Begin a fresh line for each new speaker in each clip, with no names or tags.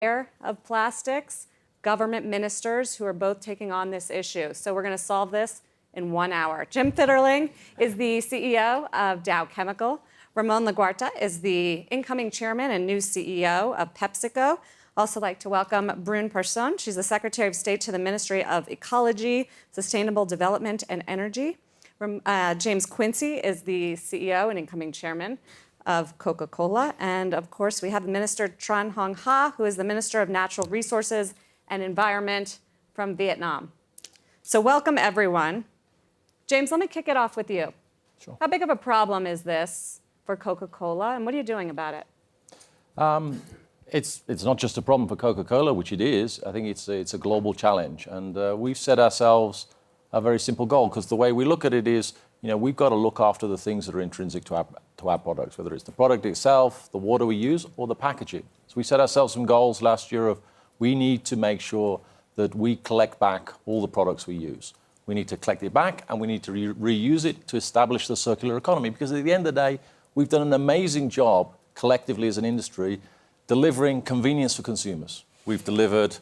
of plastics, government ministers who are both taking on this issue. So we're going to solve this in 1 hour. Jim Fitterling is the CEO of Dow Chemical. Ramon Laguarta is the incoming chairman and new CEO of PepsiCo. Also like to welcome Brune Person. She's the Secretary of State to the Ministry of Ecology, Sustainable Development and Energy. James Quincy is the CEO and incoming chairman of Coca-Cola. And of course, we have Minister Tran Hong Ha, who is the Minister of Natural Resources and Environment from Vietnam. So welcome, everyone. James, let me kick it off with you.
Sure.
How big of a problem is this for Coca-Cola, and what are you doing about it?
It's not just a problem for Coca-Cola, which it is. I think it's a global challenge, and we've set ourselves a very simple goal, because the way we look at it is, we've got to look after the things that are intrinsic to our products, whether it's the product itself, the water we use, or the packaging. So we set ourselves some goals last year of we need to make sure that we collect back all the products we use. We need to collect it back, and we need to reuse it to establish the circular economy, because at the end of the day, we've done an amazing job collectively as an industry delivering convenience for consumers. We've delivered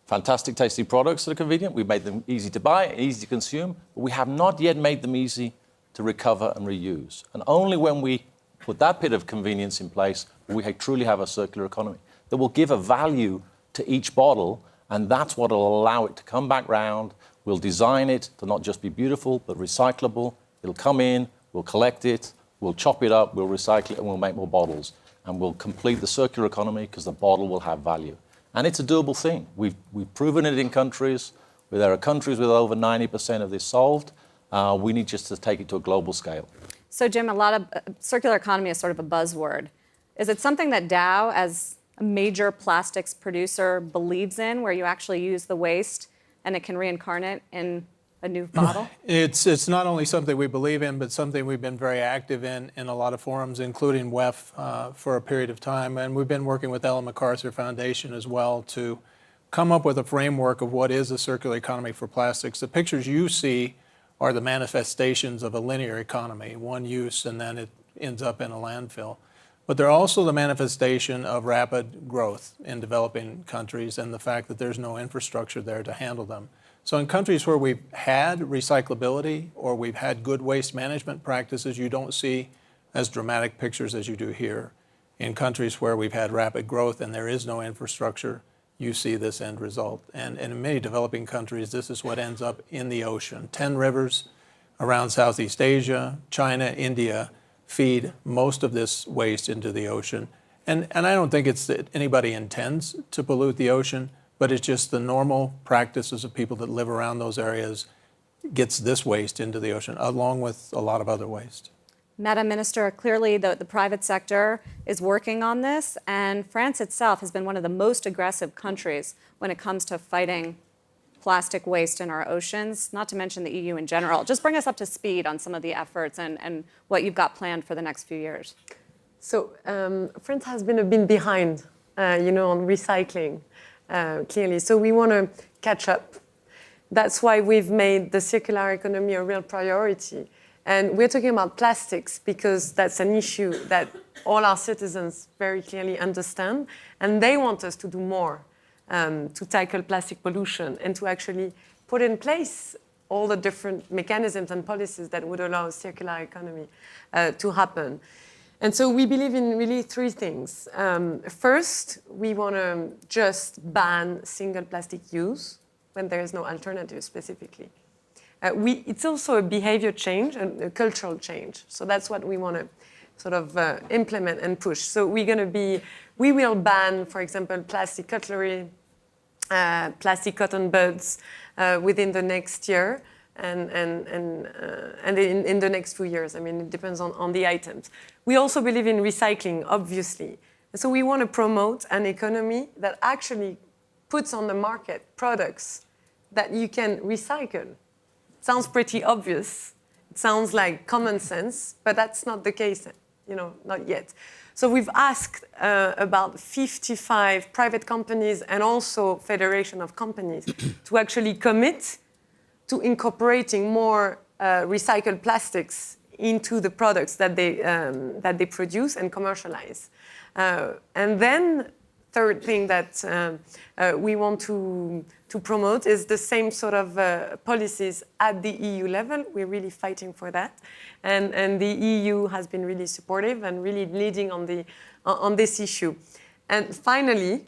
fantastic tasting products that are convenient. We've made them easy to buy, easy to consume, but we have not yet made them easy to recover and reuse. And only when we put that bit of convenience in place will we truly have a circular economy that will give a value to each bottle, and that's what will allow it to come back round. We'll design it to not just be beautiful, but recyclable. It'll come in, we'll collect it, we'll chop it up, we'll recycle it, and we'll make more bottles. And we'll complete the circular economy because the bottle will have value. And it's a doable thing. We've proven it in countries where there are countries with over 90% of this solved. We need just to take it to a global scale.
So, Jim, a lot of circular economy is sort of a buzzword. Is it something that Dow, as a major plastics producer, believes in, where you actually use the waste and it can reincarnate in a new bottle?
It's not only something we believe in, but something we've been very active in a lot of forums, including WEF, for a period of time. And we've been working with Ellen MacArthur Foundation as well to come up with a framework of what is a circular economy for plastics. The pictures you see are the manifestations of a linear economy, one use, and then it ends up in a landfill. But they're also the manifestation of rapid growth in developing countries and the fact that there's no infrastructure there to handle them. So in countries where we've had recyclability or we've had good waste management practices, you don't see as dramatic pictures as you do here. In countries where we've had rapid growth and there is no infrastructure, you see this end result. And in many developing countries, this is what ends up in the ocean. 10 rivers around Southeast Asia, China, India feed most of this waste into the ocean. And I don't think it's that anybody intends to pollute the ocean, but it's just the normal practices of people that live around those areas gets this waste into the ocean, along with a lot of other waste.
Madam Minister, clearly the private sector is working on this, and France itself has been one of the most aggressive countries when it comes to fighting plastic waste in our oceans, not to mention the EU in general. Just bring us up to speed on some of the efforts and what you've got planned for the next few years.
So France has been a bit behind, on recycling. Clearly. So we want to catch up. That's why we've made the circular economy a real priority. And we're talking about plastics because that's an issue that all our citizens very clearly understand. And they want us to do more to tackle plastic pollution and to actually put in place all the different mechanisms and policies that would allow a circular economy to happen. And so we believe in really three things. First, we want to just ban single plastic use when there is no alternative specifically. It's also a behavior change and a cultural change. So that's what we want to sort of implement and push. So we will ban, for example, plastic cutlery, plastic cotton buds within the next year. And in the next few years. I mean, it depends on the items. We also believe in recycling, obviously. And so we want to promote an economy that actually puts on the market products that you can recycle. It sounds pretty obvious. It sounds like common sense, but that's not the case, not yet. So we've asked about 55 private companies and also Federation of Companies to actually commit to incorporating more recycled plastics into the products that they produce and commercialize. And then third thing that we want to promote is the same sort of policies at the EU level. We're really fighting for that. And the EU has been really supportive and really leading on this issue. And finally,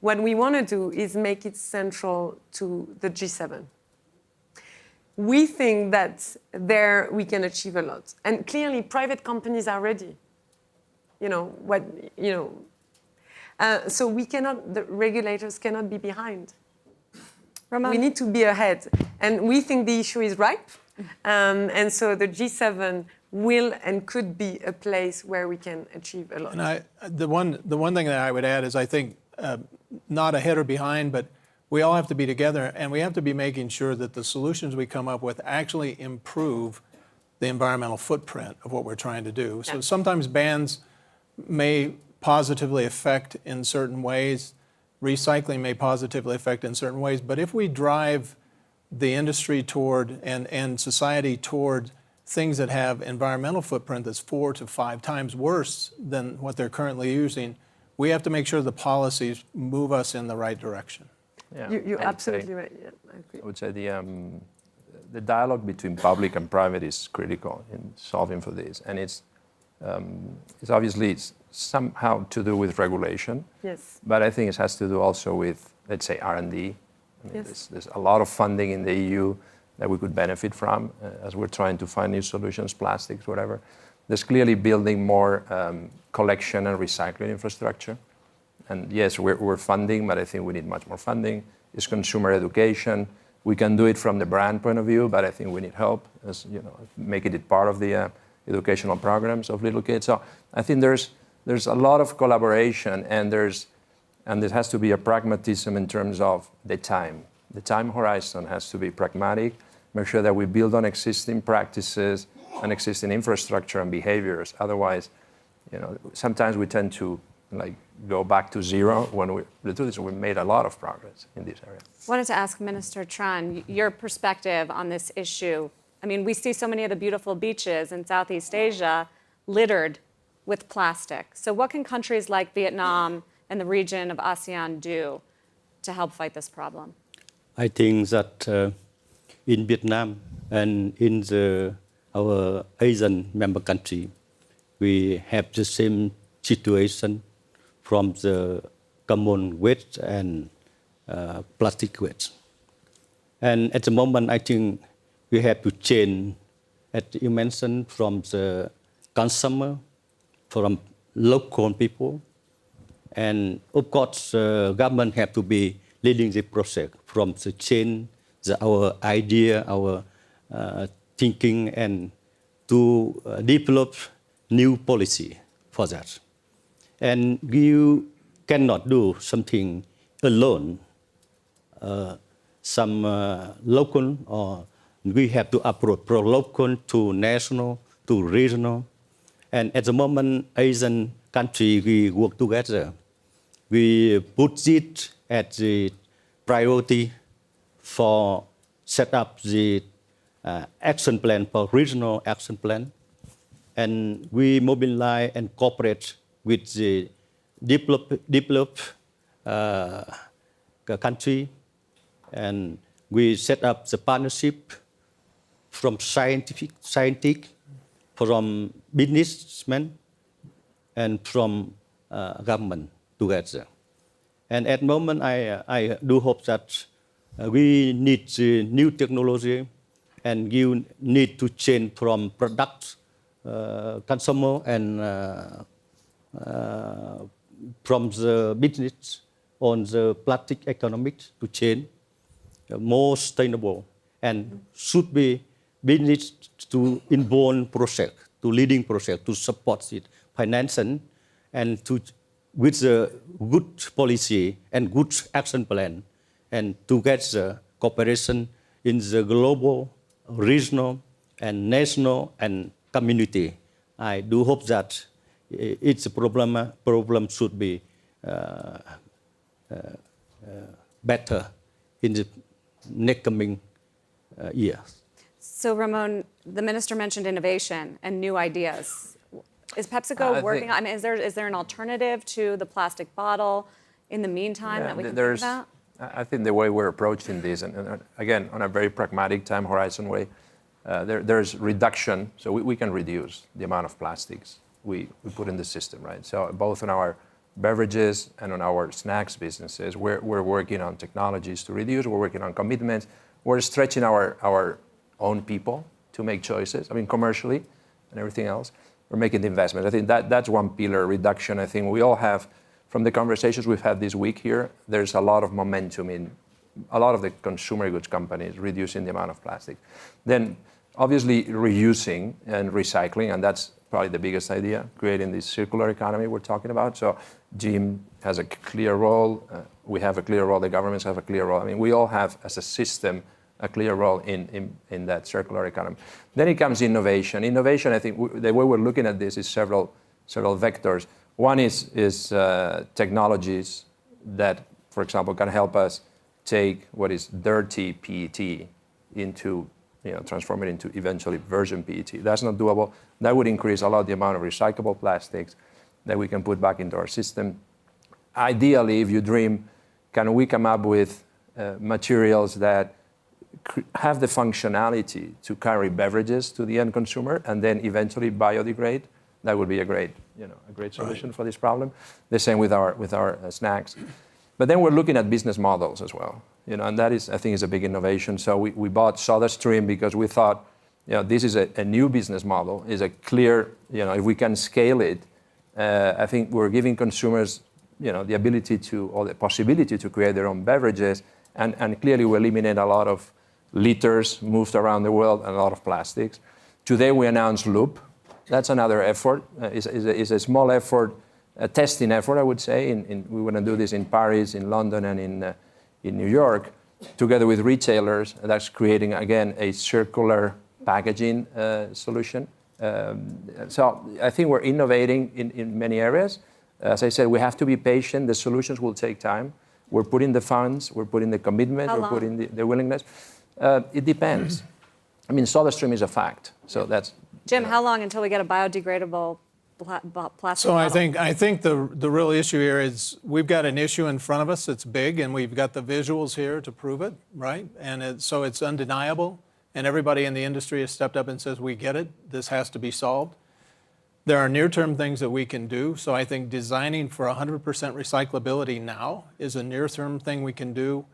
what we want to do is make it central to the G7. We think that there we can achieve a lot. And clearly, private companies are ready. So we cannot, the regulators cannot be behind.
Ramon?
We need to be ahead. And we think the issue is ripe. And so the G7 will and could be a place where we can achieve a lot.
And the one thing that I would add is I think not ahead or behind, but we all have to be together, and we have to be making sure that the solutions we come up with actually improve the environmental footprint of what we're trying to do. So sometimes bans may positively affect in certain ways, recycling may positively affect in certain ways, but if we drive the industry toward and society toward things that have environmental footprint that's 4 to 5 times worse than what they're currently using, we have to make sure the policies move us in the right direction.
Yeah,
You're absolutely right. Yeah, I agree.
I would say the dialogue between public and private is critical in solving for this, and it's obviously somehow to do with regulation.
Yes.
But I think it has to do also with, let's say, R&D. I mean,
Yes.
there's a lot of funding in the EU that we could benefit from as we're trying to find new solutions, plastics, whatever. There's clearly building more collection and recycling infrastructure. And yes, we're funding, but I think we need much more funding. It's consumer education. We can do it from the brand point of view, but I think we need help, as making it part of the educational programs of little kids. So I think there's a lot of collaboration, and there has to be a pragmatism in terms of the time. The time horizon has to be pragmatic. Make sure that we build on existing practices and existing infrastructure and behaviors. Otherwise, sometimes we tend to go back to zero when the truth is we made a lot of progress in this area.
I wanted to ask Minister Tran your perspective on this issue. I mean, we see so many of the beautiful beaches in Southeast Asia littered with plastic. So what can countries like Vietnam and the region of ASEAN do to help fight this problem?
I think that in Vietnam and in our Asian member country, we have the same situation from the common waste and plastic waste. And at the moment, I think we have to change, as you mentioned, from the consumer, from local people. And of course, the government have to be leading the process from the change, our idea, our thinking, and to develop new policy for that. And you cannot do something alone. Some local, or we have to approach from local to national to regional. And at the moment, Asian country, we work together. We put it as the priority for set up the action plan for regional action plan. And we mobilize and cooperate with the developed country, and we set up the partnership from scientific, from businessmen, and from government together. And at the moment, I do hope that we need the new technology, and you need to change from product, consumer, and from the business on the plastic economics to change more sustainable, and should be business to involve project, to leading project, to support it, financing, and to with the good policy and good action plan, and to get the cooperation in the global, regional, and national, and community. I do hope that it's a problem should be better in the next coming years.
So Ramon, the minister mentioned innovation and new ideas. Is PepsiCo working on, I mean, is there an alternative to the plastic bottle in the meantime that we can think about?
I think the way we're approaching this, and again, on a very pragmatic time horizon way, there's reduction, so we can reduce the amount of plastics we put in the system, right? So both on our beverages and on our snacks businesses, we're working on technologies to reduce, we're working on commitments, we're stretching our own people to make choices, I mean, commercially and everything else. We're making the investment. I think that's one pillar, reduction. I think we all have, from the conversations we've had this week here, there's a lot of momentum in a lot of the consumer goods companies reducing the amount of plastic. Then obviously reusing and recycling, and that's probably the biggest idea, creating this circular economy we're talking about. So Jim has a clear role, we have a clear role, the governments have a clear role. I mean, we all have, as a system, a clear role in that circular economy. Then it comes innovation. Innovation, I think, the way we're looking at this is several vectors. One is technologies that, for example, can help us take what is dirty PET into, transform it into eventually virgin PET. That's not doable. That would increase a lot the amount of recyclable plastics that we can put back into our system. Ideally, if you dream, can we come up with materials that have the functionality to carry beverages to the end consumer and then eventually biodegrade? That would be a great solution for this problem. The same with our snacks. But then we're looking at business models as well, and that is, I think, is a big innovation. So we bought SodaStream because we thought, this is a new business model, is a clear, if we can scale it, I think we're giving consumers, the ability to, or the possibility to create their own beverages, and clearly we eliminate a lot of liters moved around the world and a lot of plastics. Today we announced Loop. That's another effort. It's a small effort, a testing effort, I would say. We want to do this in Paris, in London, and in New York, together with retailers. That's creating, again, a circular packaging solution. So I think we're innovating in many areas. As I said, we have to be patient. The solutions will take time. We're putting the funds, we're putting the commitment, we're putting the willingness. It depends. I mean, SodaStream is a fact. So that's...
Jim, how long until we get a biodegradable plastic
So
bottle?
I think the real issue here is we've got an issue in front of us. It's big, and we've got the visuals here to prove it, right? And so it's undeniable. And everybody in the industry has stepped up and says, we get it. This has to be solved. There are near-term things that we can do. So I think designing for 100% recyclability now is a near-term thing we can do.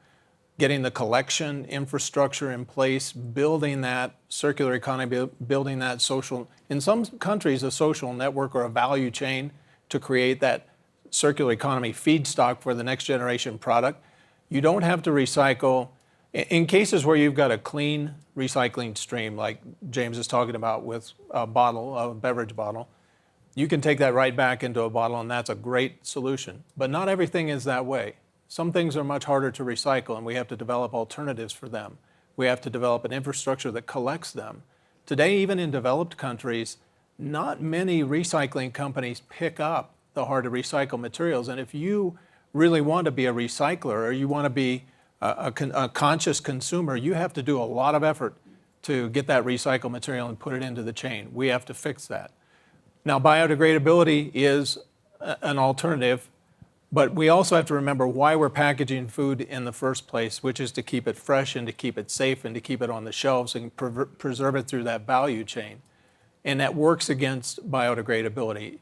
Getting the collection infrastructure in place, building that circular economy, building that social, in some countries, a social network or a value chain to create that circular economy feedstock for the next generation product. You don't have to recycle. In cases where you've got a clean recycling stream, like James is talking about with a bottle, a beverage bottle, you can take that right back into a bottle, and that's a great solution. But not everything is that way. Some things are much harder to recycle, and we have to develop alternatives for them. We have to develop an infrastructure that collects them. Today, even in developed countries, not many recycling companies pick up the hard-to-recycle materials. And if you really want to be a recycler, or you want to be a conscious consumer, you have to do a lot of effort to get that recycled material and put it into the chain. We have to fix that. Now, biodegradability is an alternative, but we also have to remember why we're packaging food in the first place, which is to keep it fresh and to keep it safe and to keep it on the shelves and preserve it through that value chain. And that works against biodegradability.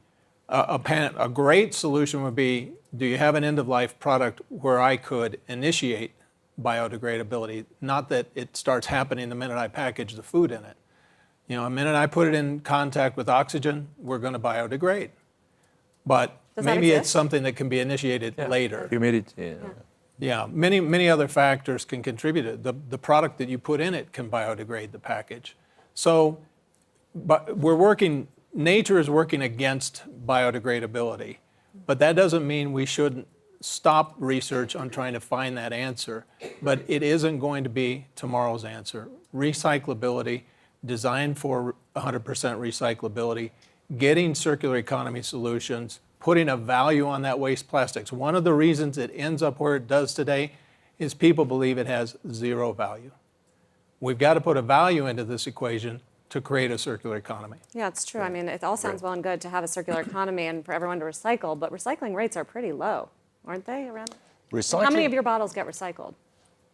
A great solution would be, do you have an end-of-life product where I could initiate biodegradability? Not that it starts happening the minute I package the food in it. The minute I put it in contact with oxygen, we're going to biodegrade. But maybe it's something that can be initiated later.
Humidity.
Yeah, many other factors can contribute. The product that you put in it can biodegrade the package. So, but nature is working against biodegradability, but that doesn't mean we shouldn't stop research on trying to find that answer. But it isn't going to be tomorrow's answer. Recyclability, designed for 100% recyclability, getting circular economy solutions, putting a value on that waste plastics. One of the reasons it ends up where it does today is people believe it has zero value. We've got to put a value into this equation to create a circular economy.
Yeah, it's true. I mean, it all sounds well and good to have a circular economy and for everyone to recycle, but recycling rates are pretty low, aren't they? Around. How many of your bottles get recycled?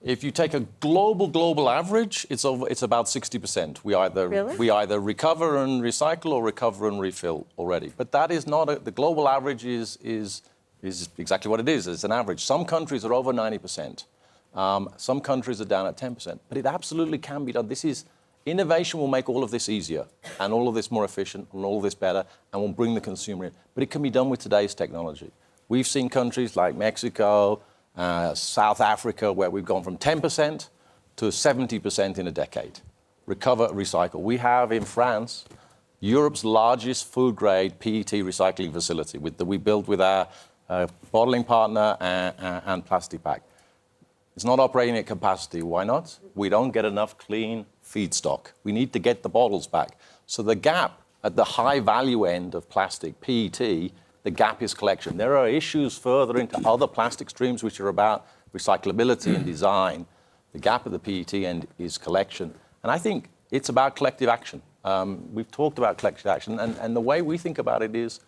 If you take a global average, it's about 60%.
Really?
We either recover and recycle or recover and refill already. But that is not the global average is exactly what it is. It's an average. Some countries are over 90%. Some countries are down at 10%. But it absolutely can be done. Innovation will make all of this easier and all of this more efficient and all of this better and will bring the consumer in. But it can be done with today's technology. We've seen countries like Mexico, South Africa, where we've gone from 10% to 70% in a decade. Recover, recycle. We have in France Europe's largest food-grade PET recycling facility that we built with our bottling partner and plastic pack. It's not operating at capacity. Why not? We don't get enough clean feedstock. We need to get the bottles back. So the gap at the high value end of plastic, PET, the gap is collection. There are issues further into other plastic streams which are about recyclability and design. The gap at the PET end is collection. And I think it's about collective action. We've talked about collective action, and the way we think about it is,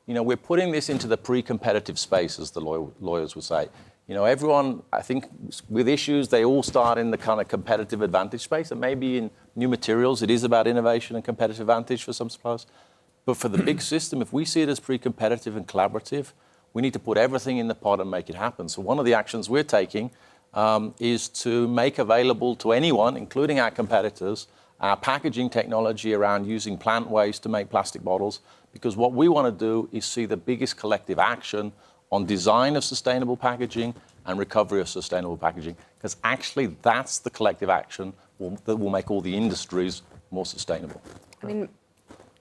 we're putting this into the pre-competitive space, as the lawyers would say. Everyone, I think, with issues, they all start in the kind of competitive advantage space, and maybe in new materials, it is about innovation and competitive advantage for some suppliers. But for the big system, if we see it as pre-competitive and collaborative, we need to put everything in the pot and make it happen. So one of the actions we're taking is to make available to anyone, including our competitors, our packaging technology around using plant waste to make plastic bottles, because what we want to do is see the biggest collective action on design of sustainable packaging and recovery of sustainable packaging, because actually that's the collective action that will make all the industries more sustainable.
I mean,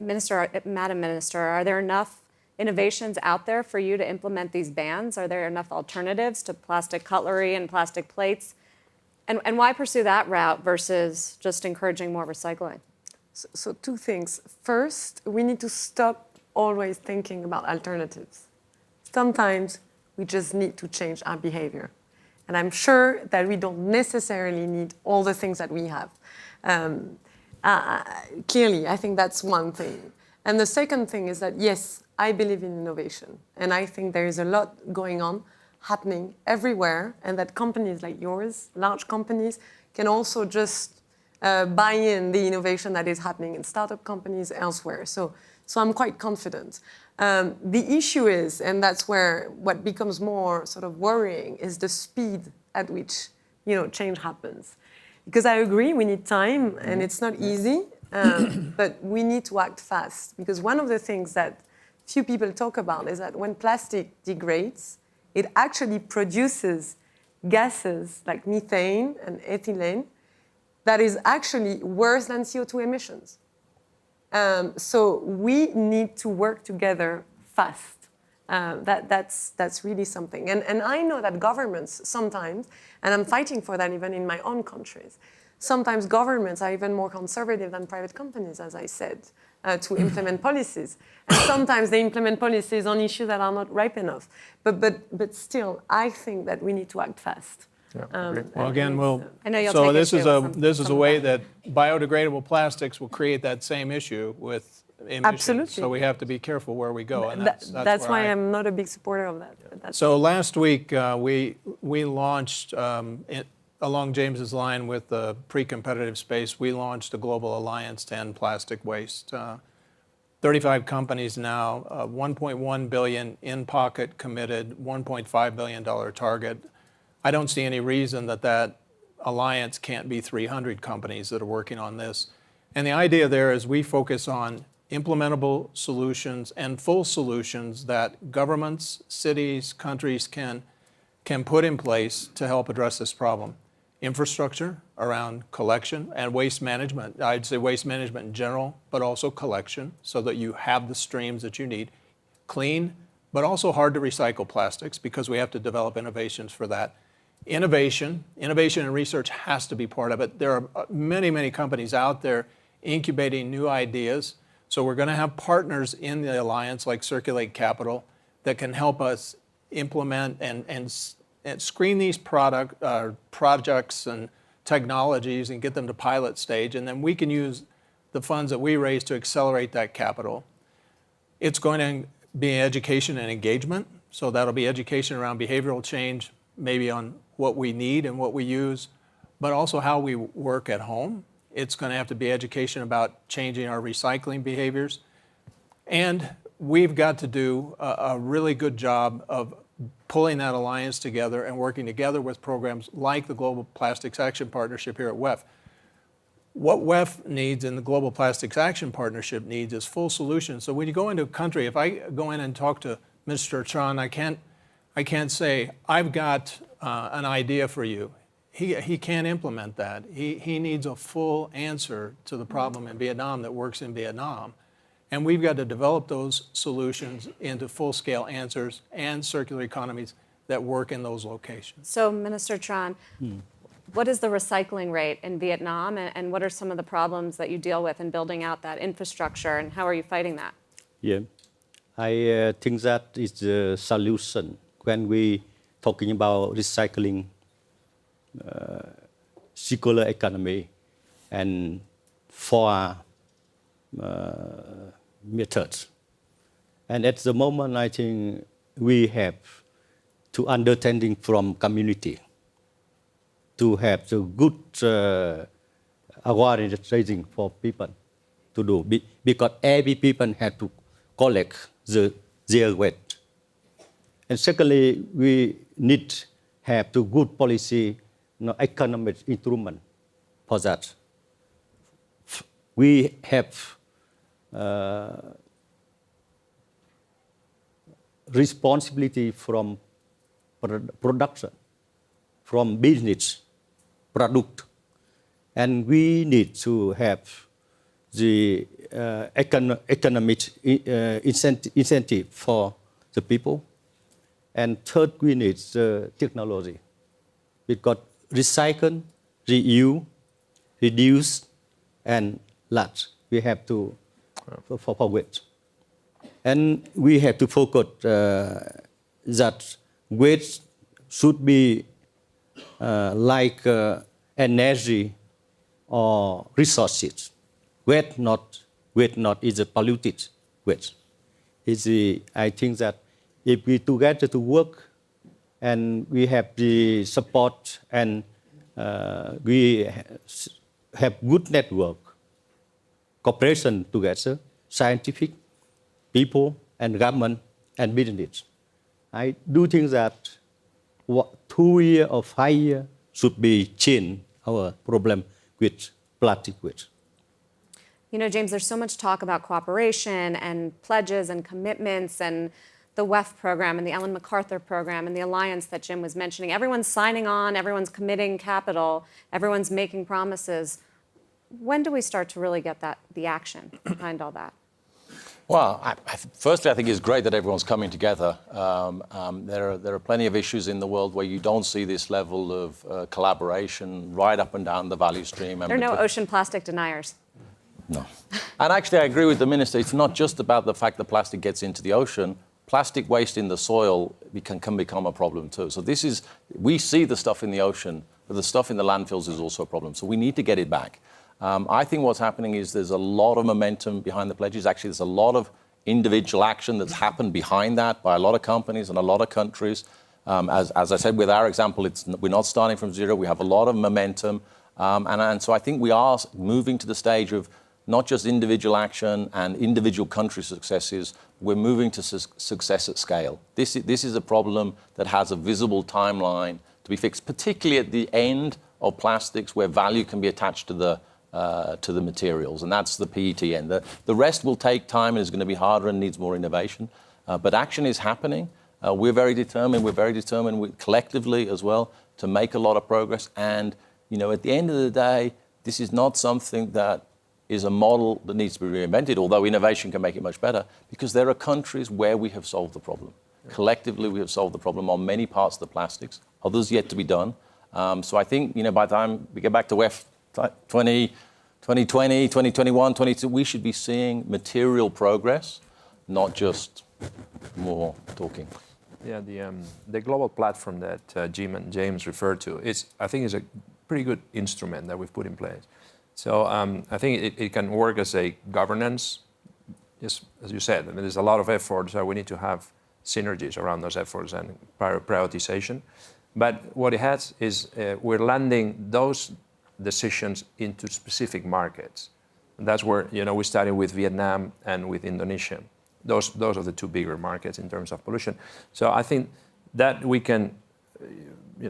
Madam Minister, are there enough innovations out there for you to implement these bans? Are there enough alternatives to plastic cutlery and plastic plates? And why pursue that route versus just encouraging more recycling?
So two things. First, we need to stop always thinking about alternatives. Sometimes we just need to change our behavior. And I'm sure that we don't necessarily need all the things that we have. Clearly, I think that's one thing. And the second thing is that, yes, I believe in innovation. And I think there is a lot going on, happening everywhere, and that companies like yours, large companies, can also just buy in the innovation that is happening in startup companies elsewhere. So I'm quite confident. The issue is, and that's where what becomes more sort of worrying, is the speed at which change happens. Because I agree, we need time, and it's not easy, but we need to act fast. Because one of the things that few people talk about is that when plastic degrades, it actually produces gases like methane and ethylene that is actually worse than CO2 emissions. So we need to work together fast. That's really something. And I know that governments sometimes, and I'm fighting for that even in my own countries, sometimes governments are even more conservative than private companies, as I said, to implement policies. And sometimes they implement policies on issues that are not ripe enough. But still, I think that we need to act fast.
Yeah,
Well, again,
I know you'll
so
take
this
issue
is
with
this is
some
a
of
way
that.
that biodegradable plastics will create that same issue with emissions.
Absolutely.
So we have to be careful where we go, and
That's why
where
I'm not a big supporter of that. But that's
So last week we launched, along James's line with the pre-competitive space, we launched a global alliance to end plastic waste. 35 companies now, 1.1 billion in pocket committed, $1.5 billion target. I don't see any reason that alliance can't be 300 companies that are working on this. And the idea there is we focus on implementable solutions and full solutions that governments, cities, countries can put in place to help address this problem. Infrastructure around collection and waste management. I'd say waste management in general, but also collection so that you have the streams that you need. Clean, but also hard to recycle plastics because we have to develop innovations for that. Innovation and research has to be part of it. There are many companies out there incubating new ideas. So we're going to have partners in the alliance like Circulate Capital that can help us implement and screen these projects and technologies and get them to pilot stage. And then we can use the funds that we raise to accelerate that capital. It's going to be education and engagement. So that'll be education around behavioral change, maybe on what we need and what we use, but also how we work at home. It's going to have to be education about changing our recycling behaviors. And we've got to do a really good job of pulling that alliance together and working together with programs like the Global Plastics Action Partnership here at WEF. What WEF needs and the Global Plastics Action Partnership needs is full solutions. So when you go into a country, if I go in and talk to Mr. Tran, I can't say, I've got an idea for you. He can't implement that. He needs a full answer to the problem in Vietnam that works in Vietnam. And we've got to develop those solutions into full-scale answers and circular economies that work in those locations.
So, Minister Tran, what is the recycling rate in Vietnam, and what are some of the problems that you deal with in building out that infrastructure, and how are you fighting that?
Yeah, I think that is the solution when we talking about recycling, circular economy, and four methods. And at the moment, I think we have to understanding from community to have the good awareness raising for people to do, because every people have to collect their waste. And secondly, we need have the good policy, economic instrument for that. We have responsibility from production, from business, product, and we need to have the economic incentive for the people. And third, we need technology, because recycle, reuse, reduce, and large. We have to for waste. And we have to focus that waste should be like energy or resources. Waste not is a polluted waste. I think that if we together to work and we have the support and we have good network, cooperation together, scientific, people and government and business. I do think that 2 years or 5 years should be change our problem with plastic waste.
You know, James, there's so much talk about cooperation and pledges and commitments and the WEF program and the Ellen MacArthur program and the alliance that Jim was mentioning. Everyone's signing on, everyone's committing capital, everyone's making promises. When do we start to really get the action behind all that?
Well, firstly, I think it's great that everyone's coming together. There are plenty of issues in the world where you don't see this level of collaboration right up and down the value stream.
There are no ocean plastic deniers.
No. And actually, I agree with the Minister. It's not just about the fact that plastic gets into the ocean. Plastic waste in the soil can become a problem too. So we see the stuff in the ocean, but the stuff in the landfills is also a problem. So we need to get it back. I think what's happening is there's a lot of momentum behind the pledges. Actually, there's a lot of individual action that's happened behind that by a lot of companies and a lot of countries. As I said, with our example, we're not starting from zero. We have a lot of momentum. And so I think we are moving to the stage of not just individual action and individual country successes. We're moving to success at scale. This is a problem that has a visible timeline to be fixed, particularly at the end of plastics where value can be attached to the materials, and that's the PET end. The rest will take time and is going to be harder and needs more innovation. But action is happening. We're very determined. Collectively as well to make a lot of progress. And at the end of the day, this is not something that is a model that needs to be reinvented, although innovation can make it much better, because there are countries where we have solved the problem. Collectively, we have solved the problem on many parts of the plastics, others yet to be done. So I think, by the time we get back to WEF 2020, 2021, 2022, we should be seeing material progress, not just more talking.
Yeah, the global platform that Jim and James referred to, I think is a pretty good instrument that we've put in place. So I think it can work as a governance, as you said. I mean, there's a lot of effort, so we need to have synergies around those efforts and prioritization. But what it has is we're landing those decisions into specific markets. And that's where, we started with Vietnam and with Indonesia. Those are the two bigger markets in terms of pollution. So I think that we can,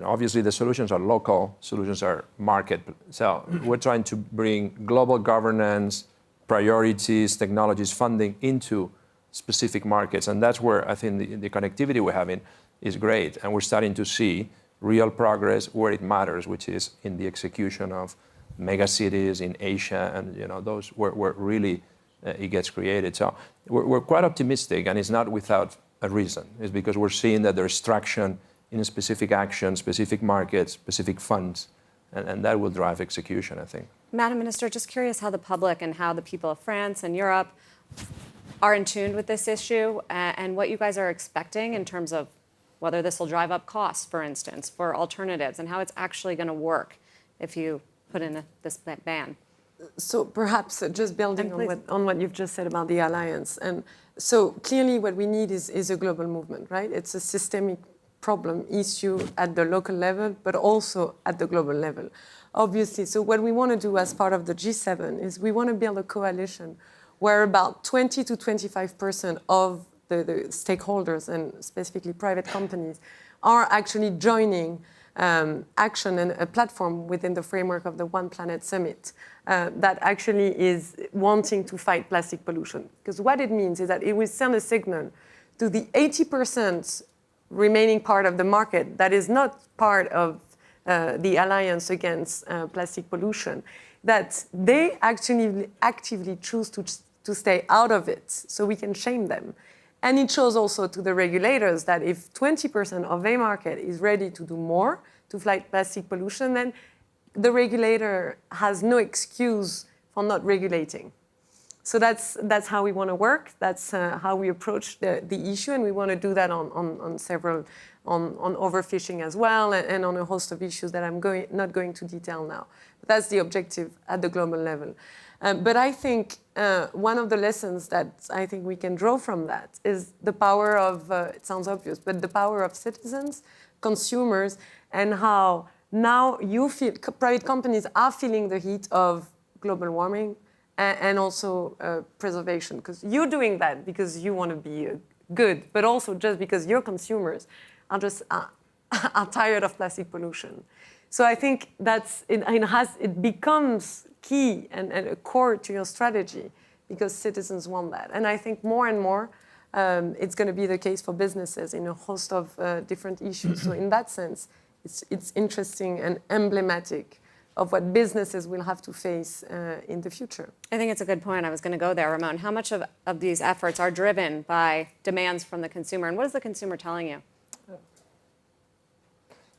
obviously the solutions are local, solutions are market. So we're trying to bring global governance, priorities, technologies, funding into specific markets. And that's where I think the connectivity we're having is great. And we're starting to see real progress where it matters, which is in the execution of mega cities in Asia and those where really it gets created. So we're quite optimistic, and it's not without a reason. It's because we're seeing that there's traction in specific actions, specific markets, specific funds, and that will drive execution, I think.
Madam Minister, just curious how the public and how the people of France and Europe are in tune with this issue and what you guys are expecting in terms of whether this will drive up costs, for instance, for alternatives, and how it's actually going to work if you put in this ban.
So perhaps just building on what you've just said about the alliance. And so clearly what we need is a global movement, right? It's a systemic problem issue at the local level, but also at the global level. Obviously, so what we want to do as part of the G7 is we want to build a coalition where about 20 to 25% of the stakeholders, and specifically private companies, are actually joining action and a platform within the framework of the One Planet Summit that actually is wanting to fight plastic pollution. Because what it means is that it will send a signal to the 80% remaining part of the market that is not part of the Alliance Against Plastic Pollution, that they actually actively choose to stay out of it, so we can shame them. And it shows also to the regulators that if 20% of a market is ready to do more to fight plastic pollution, then the regulator has no excuse for not regulating. So that's how we want to work. That's how we approach the issue, and we want to do that on several, on overfishing as well, and on a host of issues that I'm not going to detail now. But that's the objective at the global level. But I think one of the lessons that I think we can draw from that is the power of, it sounds obvious, but the power of citizens, consumers, and how now private companies are feeling the heat of global warming and also preservation. Because you're doing that because you want to be good, but also just because your consumers are just are tired of plastic pollution. So I think it becomes key and a core to your strategy because citizens want that. And I think more and more it's going to be the case for businesses in a host of different issues. So in that sense, it's interesting and emblematic of what businesses will have to face in the future.
I think it's a good point. I was going to go there, Ramon. How much of these efforts are driven by demands from the consumer? And what is the consumer telling you?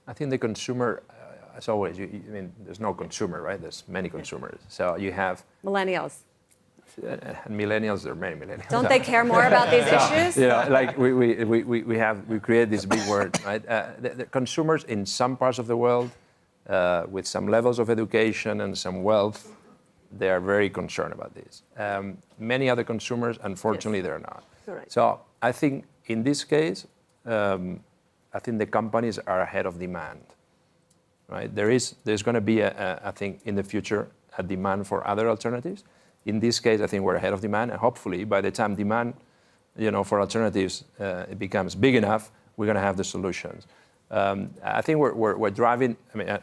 I think the consumer, as always, there's no consumer, right? There's many consumers. So you have...
Millennials.
Millennials, there are many millennials.
Don't they care more about these issues?
Like we create this big word, right? The consumers in some parts of the world, with some levels of education and some wealth, they are very concerned about this. Many other consumers, unfortunately, they're not.
Correct.
So I think in this case, I think the companies are ahead of demand. Right? There's going to be, I think, in the future, a demand for other alternatives. In this case, I think we're ahead of demand, and hopefully, by the time demand, for alternatives, it becomes big enough, we're going to have the solutions. I think we're driving.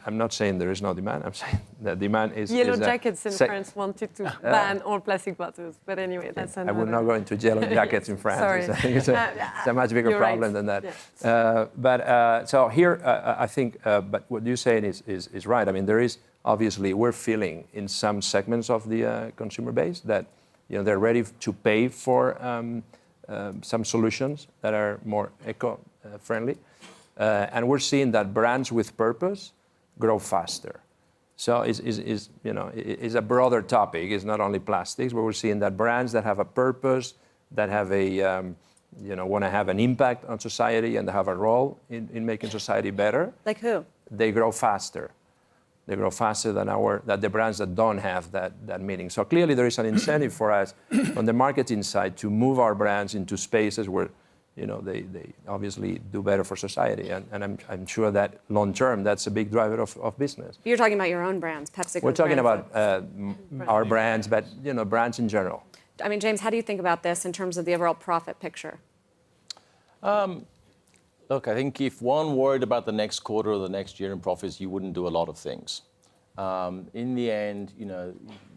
I'm not saying there is no demand. I'm saying that demand is.
Yellow Jackets in France wanted to ban all plastic bottles, but anyway, that's another.
I would not go into Yellow Jackets in France.
Sorry.
I think it's a much bigger problem than that. Yeah. So here, I think, but what you're saying is right. There is obviously we're feeling in some segments of the consumer base that they're ready to pay for some solutions that are more eco-friendly. And we're seeing that brands with purpose grow faster. So it's a broader topic. It's not only plastics, but we're seeing that brands that have a purpose, that have want to have an impact on society and have a role in making society better.
Like who?
They grow faster. they grow faster than the brands that don't have that meaning. So clearly there is an incentive for us on the marketing side to move our brands into spaces where they obviously do better for society. And I'm sure that long term, that's a big driver of business.
You're talking about your own brands, PepsiCo.
We're talking about our brands, but brands in general.
I mean, James, how do you think about this in terms of the overall profit picture?
Look, I think if one worried about the next quarter or the next year in profits, you wouldn't do a lot of things. In the end,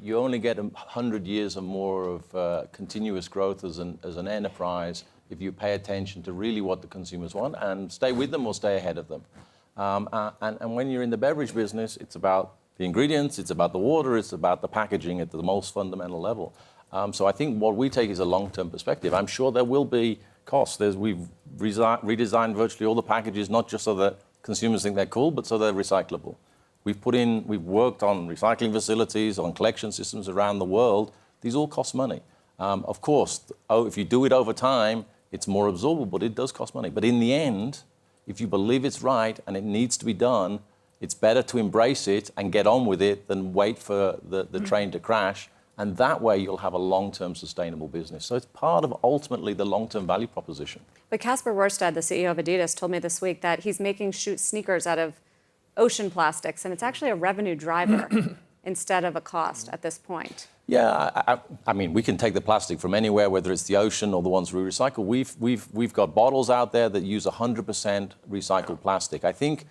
you only get 100 years or more of continuous growth as an enterprise if you pay attention to really what the consumers want and stay with them or stay ahead of them. And when you're in the beverage business, it's about the ingredients, it's about the water, it's about the packaging at the most fundamental level. So I think what we take is a long-term perspective. I'm sure there will be costs. We've redesigned virtually all the packages, not just so that consumers think they're cool, but so they're recyclable. We've worked on recycling facilities, on collection systems around the world. These all cost money. Of course, if you do it over time, it's more absorbable, but it does cost money. But in the end, if you believe it's right and it needs to be done, it's better to embrace it and get on with it than wait for the train to crash. And that way you'll have a long-term sustainable business. So it's part of ultimately the long-term value proposition.
But Casper Rorsted, the CEO of Adidas, told me this week that he's making sneakers out of ocean plastics, and it's actually a revenue driver instead of a cost at this point.
Yeah, I mean, we can take the plastic from anywhere, whether it's the ocean or the ones we recycle. We've got bottles out there that use 100% recycled plastic. I think,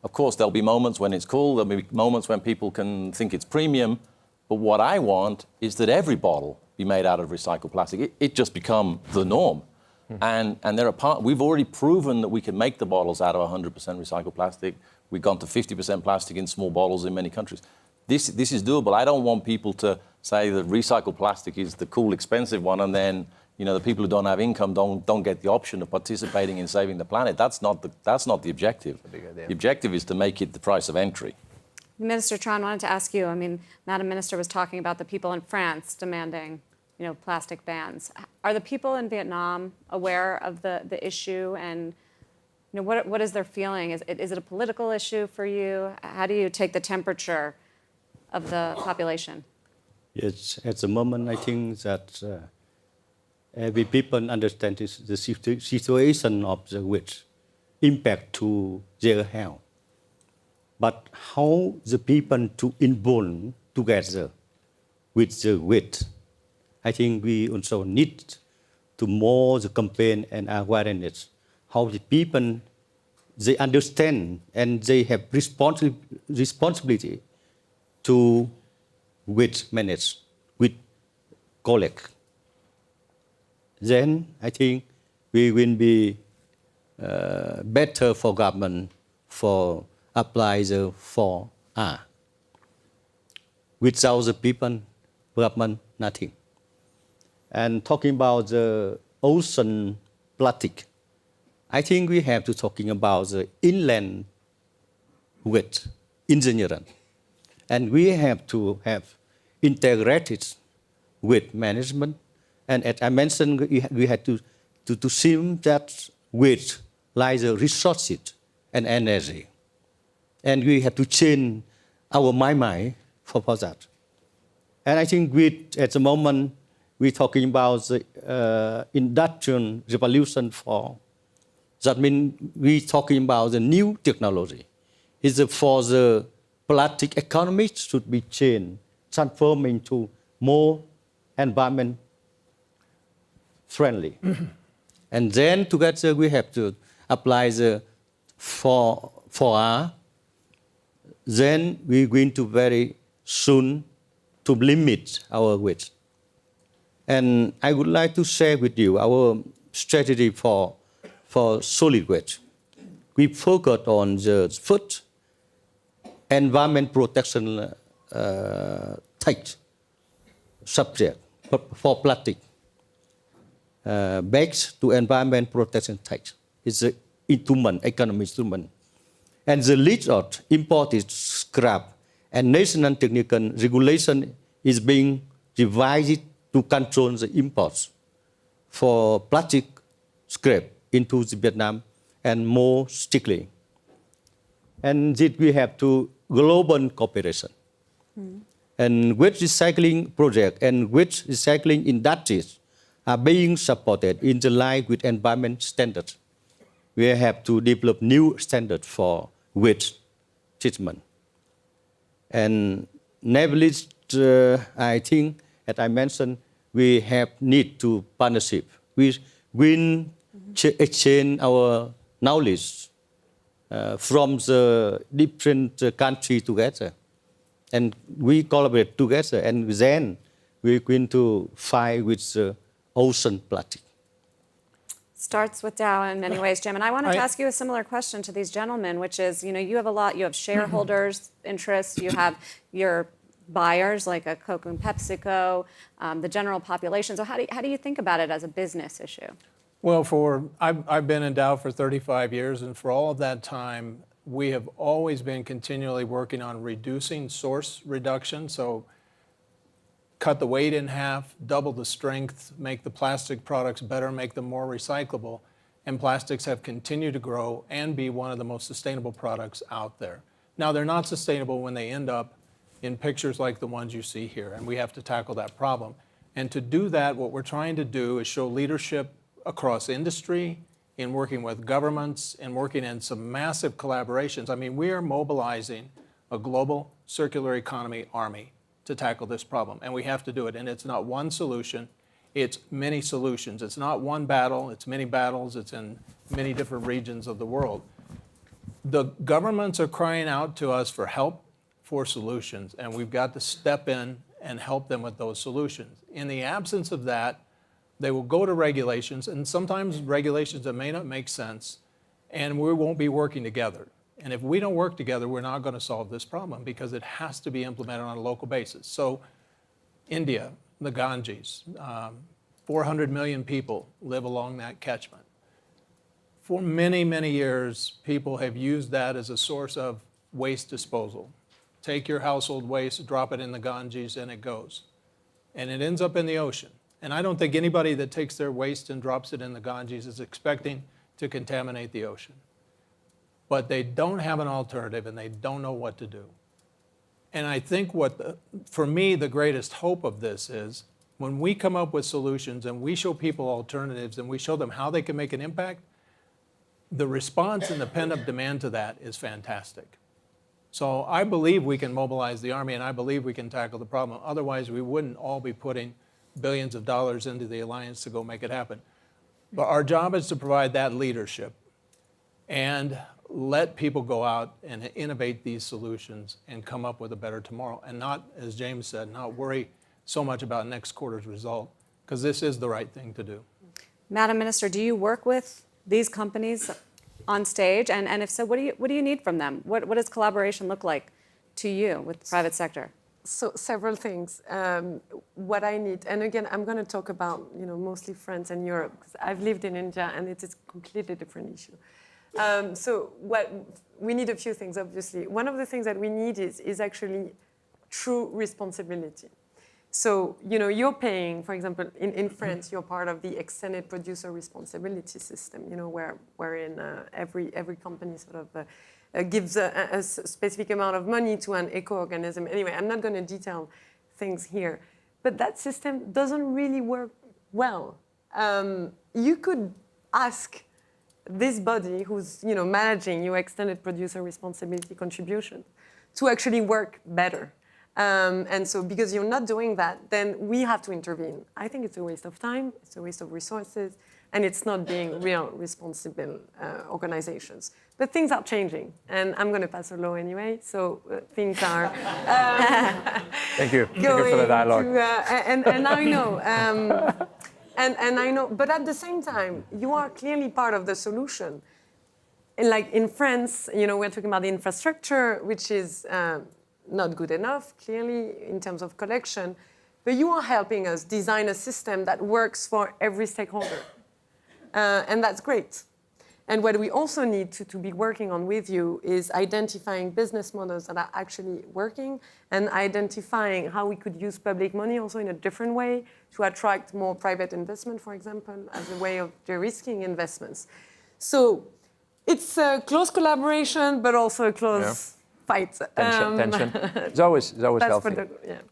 of course, there'll be moments when it's cool. There'll be moments when people can think it's premium. But what I want is that every bottle be made out of recycled plastic. It just become the norm. And we've already proven that we can make the bottles out of 100% recycled plastic. We've gone to 50% plastic in small bottles in many countries. This is doable. I don't want people to say that recycled plastic is the cool, expensive one, and then the people who don't have income don't get the option of participating in saving the planet. That's not the objective. The objective is to make it the price of entry.
Minister Tran, wanted to ask you, I mean, Madam Minister was talking about the people in France demanding, plastic bans. Are the people in Vietnam aware of the issue, and what is their feeling? Is it a political issue for you? How do you take the temperature of the population?
Yes, at the moment, I think that every people understand the situation of the wheat impact to their health. But how the people to involve together with the wheat, I think we also need to more the campaign and awareness. How the people, they understand and they have responsibility to wheat manage, wheat collect. Then I think we will be better for government for apply the 4R. Without the people, government, nothing. And talking about the ocean plastic, I think we have to talking about the inland wheat in general. And we have to have integrated wheat management. And as I mentioned, we had to see that wheat lies the resources and energy. And we have to change our mind for that. And I think at the moment, we're talking about the industrial revolution for. That means we're talking about the new technology. It's for the plastic economy should be changed, transformed into more environment friendly. And then together we have to apply the 4R. Then we're going to very soon to limit our weight. And I would like to share with you our strategy for solid waste. We focus on the food, environment protection tax subject for plastic. Back to environment protection tax. It's an instrument, economic instrument. And the list of imported scrap and national technical regulation is being revised to control the imports for plastic scrap into Vietnam and more strictly. And this we have to global cooperation. And which recycling project and which recycling industries are being supported in the line with environment standards. We have to develop new standards for waste treatment. And nevertheless, I think, as I mentioned, we have need to partnership. We will exchange our knowledge from the different countries together. And we collaborate together, and then we're going to fight with the ocean plastic.
Starts with Dow in many ways, Jim. And I wanted to ask you a similar question to these gentlemen, which is, you have shareholders' interests, you have your buyers like a Coke and PepsiCo, the general population. So how do you think about it as a business issue?
Well, I've been in Dow for 35 years, and for all of that time, we have always been continually working on reducing source reduction. So cut the weight in half, double the strength, make the plastic products better, make them more recyclable. And plastics have continued to grow and be one of the most sustainable products out there. Now, they're not sustainable when they end up in pictures like the ones you see here, and we have to tackle that problem. And to do that, what we're trying to do is show leadership across industry, in working with governments, and working in some massive collaborations. I mean, we are mobilizing a global circular economy army to tackle this problem, and we have to do it. And it's not one solution, it's many solutions. It's not one battle, it's many battles, it's in many different regions of the world. The governments are crying out to us for help, for solutions, and we've got to step in and help them with those solutions. In the absence of that, they will go to regulations, and sometimes regulations that may not make sense, and we won't be working together. And if we don't work together, we're not going to solve this problem because it has to be implemented on a local basis. So India, the Ganges, 400 million people live along that catchment. For many, many years, people have used that as a source of waste disposal. Take your household waste, drop it in the Ganges, and it goes. And it ends up in the ocean. And I don't think anybody that takes their waste and drops it in the Ganges is expecting to contaminate the ocean. But they don't have an alternative, and they don't know what to do. And I think for me, the greatest hope of this is when we come up with solutions and we show people alternatives and we show them how they can make an impact, the response and the pent-up demand to that is fantastic. So I believe we can mobilize the Army, and I believe we can tackle the problem. Otherwise, we wouldn't all be putting billions of dollars into the alliance to go make it happen. But our job is to provide that leadership and let people go out and innovate these solutions and come up with a better tomorrow, and not, as James said, not worry so much about next quarter's result, because this is the right thing to do.
Madam Minister, do you work with these companies on stage? And if so, what do you need from them? What does collaboration look like to you with the private sector?
So several things. What I need, and again, I'm going to talk about mostly France and Europe, because I've lived in India and it's a completely different issue. So what we need a few things, obviously. One of the things that we need is actually true responsibility. So you're paying, for example, in France, you're part of the extended producer responsibility system. Wherein every company sort of gives a specific amount of money to an eco-organism. Anyway, I'm not going to detail things here, but that system doesn't really work well. You could ask this body who's managing your extended producer responsibility contribution to actually work better. And so because you're not doing that, then we have to intervene. I think it's a waste of time, it's a waste of resources, and it's not being real responsible organizations. But things are changing, and I'm going to pass a law anyway, so things are
Thank you for the dialogue.
And I know, and I know, but at the same time, you are clearly part of the solution. And like in France, we're talking about the infrastructure, which is not good enough, clearly, in terms of collection, but you are helping us design a system that works for every stakeholder. And that's great. And what we also need to be working on with you is identifying business models that are actually working and identifying how we could use public money also in a different way to attract more private investment, for example, as a way of de-risking investments. So it's a close collaboration, but also a close fight.
Tension. It's always
That's
healthy.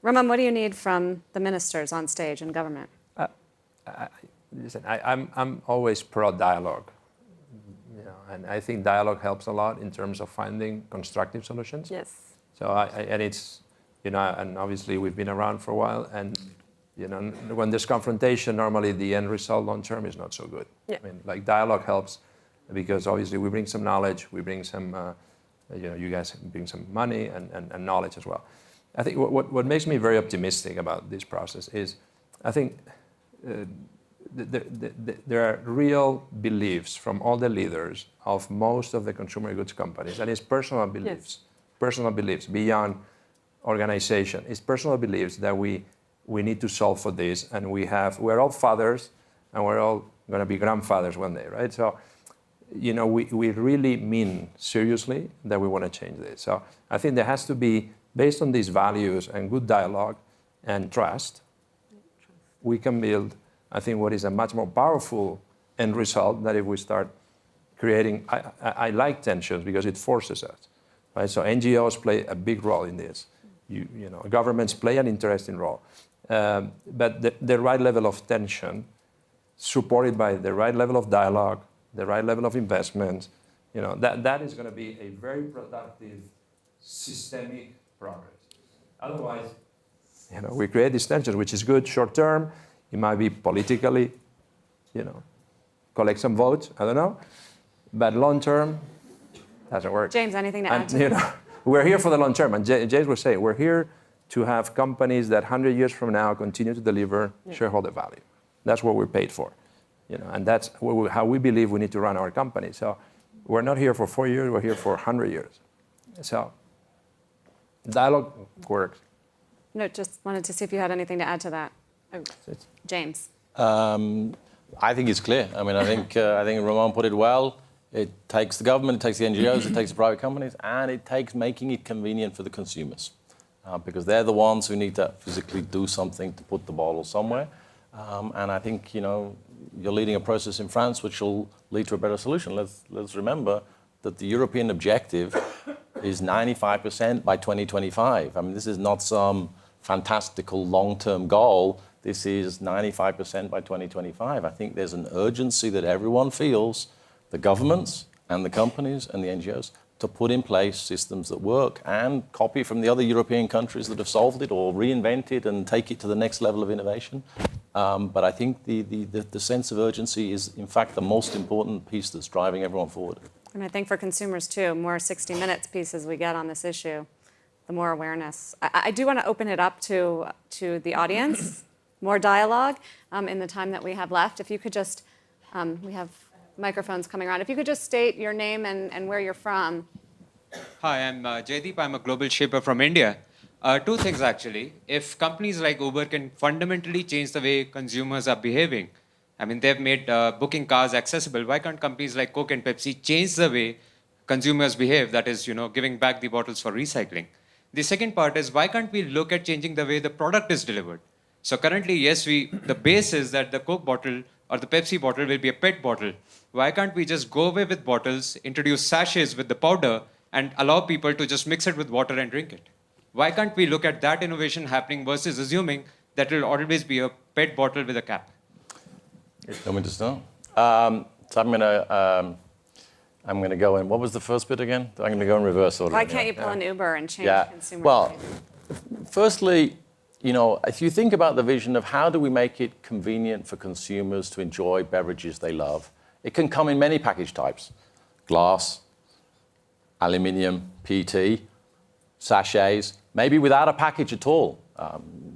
Ramon, what do you need from the ministers on stage in government?
Listen, I'm always pro dialogue, and I think dialogue helps a lot in terms of finding constructive solutions.
Yes.
So and it's, and obviously we've been around for a while, and when there's confrontation, normally the end result long term is not so good.
Yeah.
I mean, like dialogue helps because obviously we bring some knowledge, we bring some, you guys bring some money and knowledge as well. I think what makes me very optimistic about this process is, I think. There are real beliefs from all the leaders of most of the consumer goods companies, and it's personal beliefs, personal beliefs beyond organization. It's personal beliefs that we need to solve for this, and we're all fathers, and we're all going to be grandfathers one day, right? So, we really mean seriously that we want to change this. So I think there has to be, based on these values and good dialogue and trust, we can build, I think, what is a much more powerful end result than if we start creating. I like tensions because it forces us, right? So NGOs play a big role in this. Governments play an interesting role, but the right level of tension, supported by the right level of dialogue, the right level of investment, that is going to be a very productive, systemic progress. Otherwise, we create these tensions, which is good short term. It might be politically, collect some votes, I don't know. But long term, doesn't work.
James, anything to add to that?
We're here for the long term. And James was saying, we're here to have companies that 100 years from now continue to deliver shareholder value. That's what we're paid for. And that's how we believe we need to run our company. So we're not here for 4 years, we're here for 100 years. So dialogue works.
No, just wanted to see if you had anything to add to that. Oh, James.
I think it's clear. I mean, I think Ramon put it well. It takes the government, it takes the NGOs, it takes the private companies, and it takes making it convenient for the consumers, because they're the ones who need to physically do something to put the bottle somewhere. And I think you're leading a process in France which will lead to a better solution. Let's remember that the European objective is 95% by 2025. I mean, this is not some fantastical long-term goal. This is 95% by 2025. I think there's an urgency that everyone feels, the governments and the companies and the NGOs, to put in place systems that work and copy from the other European countries that have solved it or reinvent it and take it to the next level of innovation. But I think the sense of urgency is, in fact, the most important piece that's driving everyone forward.
And I think for consumers, too, more 60 Minutes pieces we get on this issue, the more awareness. I do want to open it up to the audience, more dialogue in the time that we have left. If you could just, we have microphones coming around. If you could just state your name and where you're from.
Hi, I'm Jaideep. I'm a global shipper from India. Two things, actually. If companies like Uber can fundamentally change the way consumers are behaving, I mean, they've made booking cars accessible. Why can't companies like Coke and Pepsi change the way consumers behave, that is, giving back the bottles for recycling? The second part is, why can't we look at changing the way the product is delivered? So currently, yes, the base is that the Coke bottle or the Pepsi bottle will be a PET bottle. Why can't we just go away with bottles, introduce sachets with the powder, and allow people to just mix it with water and drink it? Why can't we look at that innovation happening versus assuming that it will always be a PET bottle with a cap?
You want me to start? So I'm going to go in. What was the first bit again? I'm going to go in reverse order.
Why can't you pull an Uber and change consumer
Well,
behavior?
firstly, if you think about the vision of how do we make it convenient for consumers to enjoy beverages they love, it can come in many package types: glass, aluminium, PET, sachets, maybe without a package at all.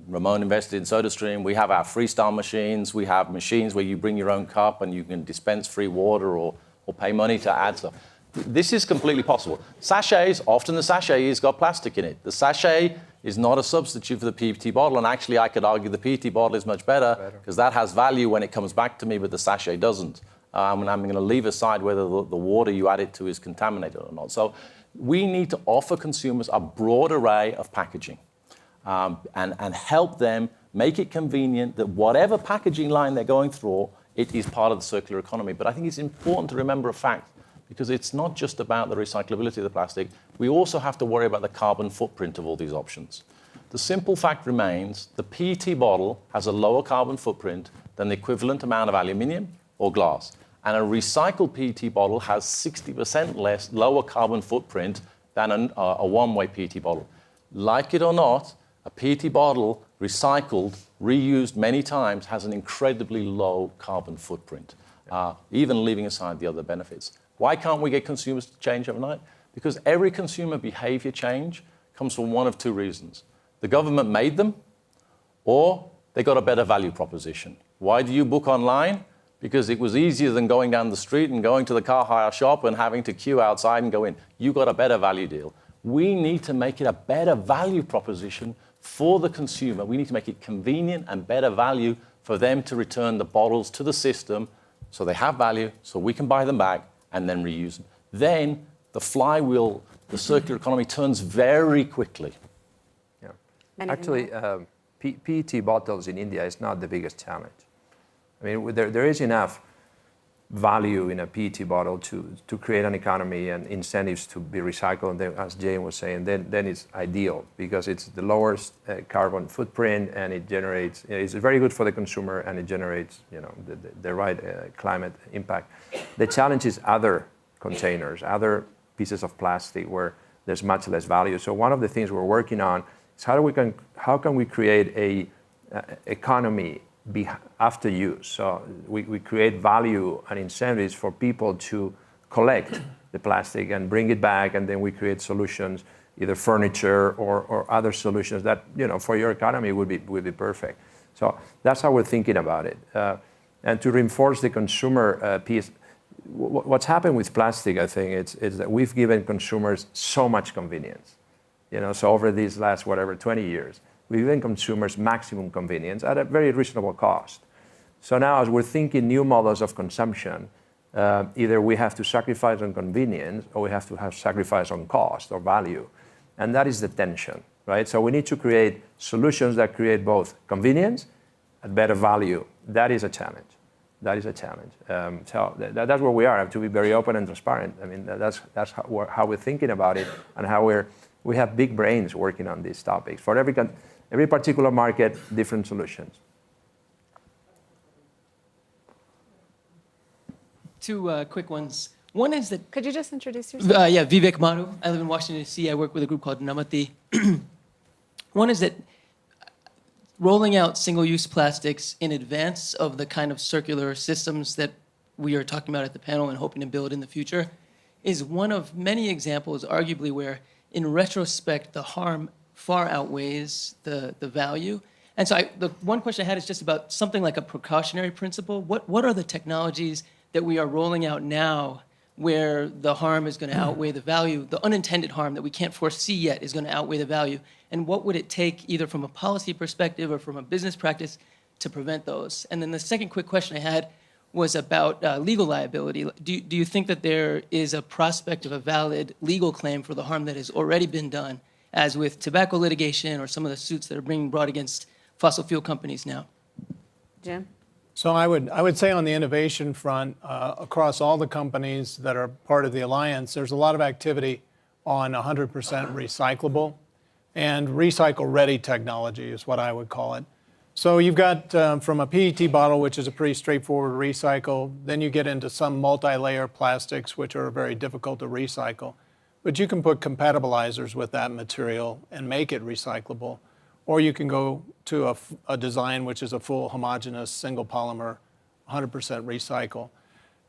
Ramon invested in SodaStream. We have our freestyle machines. We have machines where you bring your own cup and you can dispense free water or pay money to add stuff. This is completely possible. Sachets, often the sachet has got plastic in it. The sachet is not a substitute for the PET bottle, and actually I could argue the PET bottle is much better because that has value when it comes back to me, but the sachet doesn't. And I'm going to leave aside whether the water you add it to is contaminated or not. So we need to offer consumers a broad array of packaging and help them make it convenient that whatever packaging line they're going through, it is part of the circular economy. But I think it's important to remember a fact. because it's not just about the recyclability of the plastic. We also have to worry about the carbon footprint of all these options. The simple fact remains the PET bottle has a lower carbon footprint than the equivalent amount of aluminium or glass. And a recycled PET bottle has 60% lower carbon footprint than a one-way PET bottle. Like it or not, a PET bottle, recycled, reused many times, has an incredibly low carbon footprint, even leaving aside the other benefits. Why can't we get consumers to change overnight? Because every consumer behavior change comes from one of two reasons. The government made them, or they got a better value proposition. Why do you book online? Because it was easier than going down the street and going to the car hire shop and having to queue outside and go in. You got a better value deal. We need to make it a better value proposition for the consumer. We need to make it convenient and better value for them to return the bottles to the system so they have value, so we can buy them back and then reuse them. Then the flywheel, the circular economy turns very quickly.
Yeah.
Anything
Actually, PET bottles in India is not the biggest challenge. I mean, there is enough value in a PET bottle to create an economy and incentives to be recycled. And then, as Jane was saying, then it's ideal because it's the lowest carbon footprint and it generates. It's very good for the consumer and it generates, the right climate impact. The challenge is other containers, other pieces of plastic where there's much less value. So one of the things we're working on is how can we create a economy after use. So we create value and incentives for people to collect the plastic and bring it back, and then we create solutions, either furniture or other solutions that for your economy would be perfect. So that's how we're thinking about it. And to reinforce the consumer piece, what's happened with plastic, I think, is that we've given consumers so much convenience. So over these last 20 years. We've given consumers maximum convenience at a very reasonable cost. So now as we're thinking new models of consumption, either we have to sacrifice on convenience or we have to have sacrifice on cost or value. And that is the tension, right? So we need to create solutions that create both convenience and better value. That is a challenge. So that's where we are. I have to be very open and transparent. I mean, that's how we're thinking about it and how we have big brains working on these topics. For every particular market, different solutions.
Two quick ones. One is that,
Could you just introduce yourself?
Vivek Madhu. I live in Washington, D.C. I work with a group called Namati. One is that rolling out single-use plastics in advance of the kind of circular systems that we are talking about at the panel and hoping to build in the future is one of many examples, arguably, where in retrospect, the harm far outweighs the value. And so the one question I had is just about something like a precautionary principle. What are the technologies that we are rolling out now where the harm is going to outweigh the value, the unintended harm that we can't foresee yet is going to outweigh the value? And what would it take, either from a policy perspective or from a business practice, to prevent those? And then the second quick question I had was about legal liability. Do you think that there is a prospect of a valid legal claim for the harm that has already been done, as with tobacco litigation or some of the suits that are being brought against fossil fuel companies now?
Jim?
So I would say on the innovation front, across all the companies that are part of the Alliance, there's a lot of activity on 100% recyclable and recycle-ready technology is what I would call it. So you've got from a PET bottle, which is a pretty straightforward recycle, then you get into some multi-layer plastics, which are very difficult to recycle. But you can put compatibilizers with that material and make it recyclable. Or you can go to a design which is a full homogeneous single polymer, 100% recycle.